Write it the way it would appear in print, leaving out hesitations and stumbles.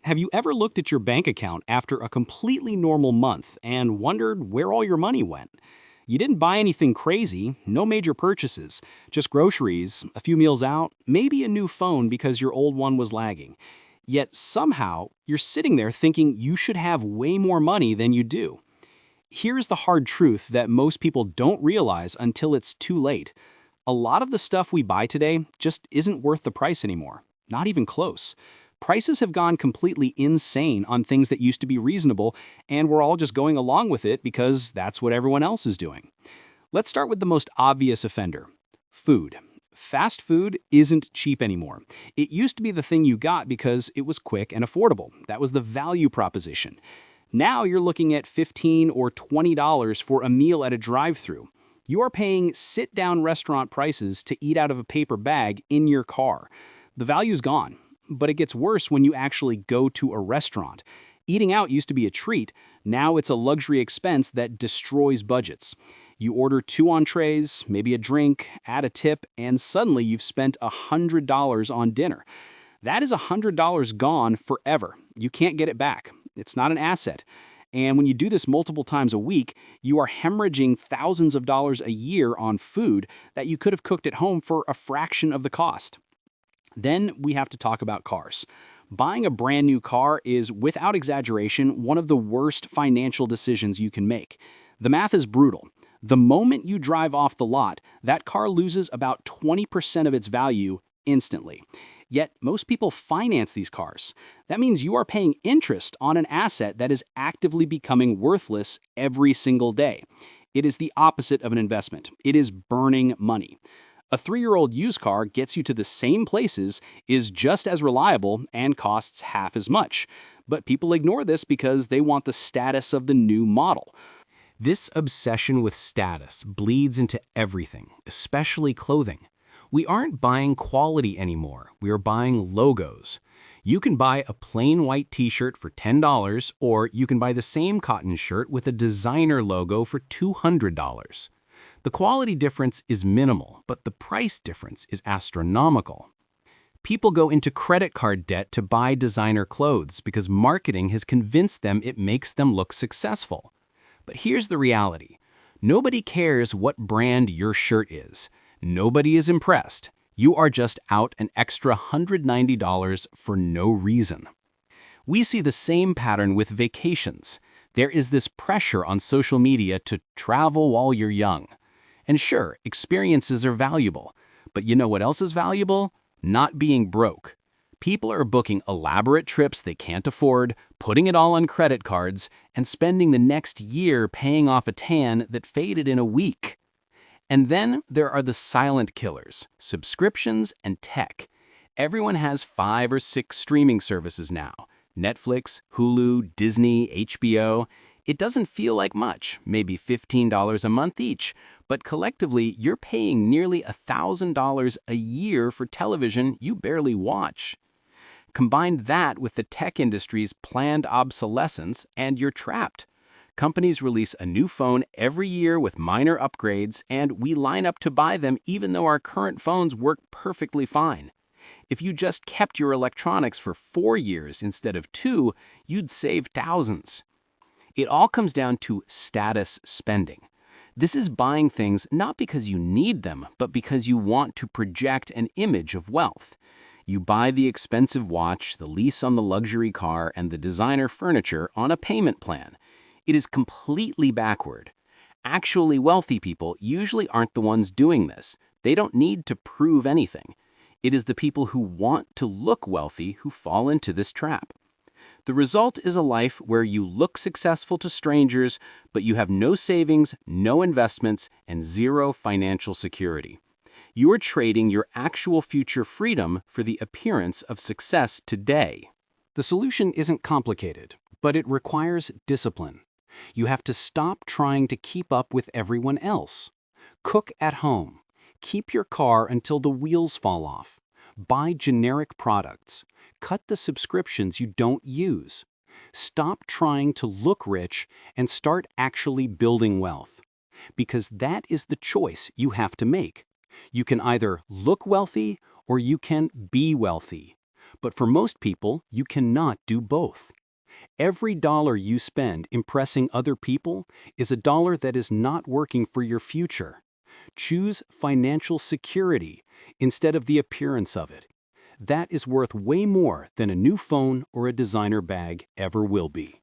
Have you ever looked at your bank account after a completely normal month and wondered where all your money went? You didn't buy anything crazy, no major purchases, just groceries, a few meals out, maybe a new phone because your old one was lagging. Yet somehow, you're sitting there thinking you should have way more money than you do. Here's the hard truth that most people don't realize until it's too late. A lot of the stuff we buy today just isn't worth the price anymore, not even close. Prices have gone completely insane on things that used to be reasonable, and we're all just going along with it because that's what everyone else is doing. Let's start with the most obvious offender: food. Fast food isn't cheap anymore. It used to be the thing you got because it was quick and affordable. That was the value proposition. Now you're looking at $15 or $20 for a meal at a drive-thru. You are paying sit-down restaurant prices to eat out of a paper bag in your car. The value's gone. But it gets worse when you actually go to a restaurant. Eating out used to be a treat. Now it's a luxury expense that destroys budgets. You order 2 entrees, maybe a drink, add a tip, and suddenly you've spent $100 on dinner. That is $100 gone forever. You can't get it back. It's not an asset. And when you do this multiple times a week, you are hemorrhaging thousands of dollars a year on food that you could have cooked at home for a fraction of the cost. Then we have to talk about cars. Buying a brand new car is, without exaggeration, one of the worst financial decisions you can make. The math is brutal. The moment you drive off the lot, that car loses about 20% of its value instantly. Yet most people finance these cars. That means you are paying interest on an asset that is actively becoming worthless every single day. It is the opposite of an investment. It is burning money. A 3-year-old used car gets you to the same places, is just as reliable, and costs half as much. But people ignore this because they want the status of the new model. This obsession with status bleeds into everything, especially clothing. We aren't buying quality anymore, we are buying logos. You can buy a plain white t-shirt for $10, or you can buy the same cotton shirt with a designer logo for $200. The quality difference is minimal, but the price difference is astronomical. People go into credit card debt to buy designer clothes because marketing has convinced them it makes them look successful. But here's the reality. Nobody cares what brand your shirt is. Nobody is impressed. You are just out an extra $190 for no reason. We see the same pattern with vacations. There is this pressure on social media to travel while you're young. And sure, experiences are valuable. But you know what else is valuable? Not being broke. People are booking elaborate trips they can't afford, putting it all on credit cards, and spending the next year paying off a tan that faded in a week. And then there are the silent killers: subscriptions and tech. Everyone has 5 or 6 streaming services now: Netflix, Hulu, Disney, HBO. It doesn't feel like much, maybe $15 a month each, but collectively you're paying nearly $1,000 a year for television you barely watch. Combine that with the tech industry's planned obsolescence and you're trapped. Companies release a new phone every year with minor upgrades, and we line up to buy them even though our current phones work perfectly fine. If you just kept your electronics for 4 years instead of 2, you'd save thousands. It all comes down to status spending. This is buying things not because you need them, but because you want to project an image of wealth. You buy the expensive watch, the lease on the luxury car, and the designer furniture on a payment plan. It is completely backward. Actually wealthy people usually aren't the ones doing this. They don't need to prove anything. It is the people who want to look wealthy who fall into this trap. The result is a life where you look successful to strangers, but you have no savings, no investments, and zero financial security. You are trading your actual future freedom for the appearance of success today. The solution isn't complicated, but it requires discipline. You have to stop trying to keep up with everyone else. Cook at home. Keep your car until the wheels fall off. Buy generic products. Cut the subscriptions you don't use. Stop trying to look rich and start actually building wealth. Because that is the choice you have to make. You can either look wealthy or you can be wealthy. But for most people, you cannot do both. Every dollar you spend impressing other people is a dollar that is not working for your future. Choose financial security instead of the appearance of it. That is worth way more than a new phone or a designer bag ever will be.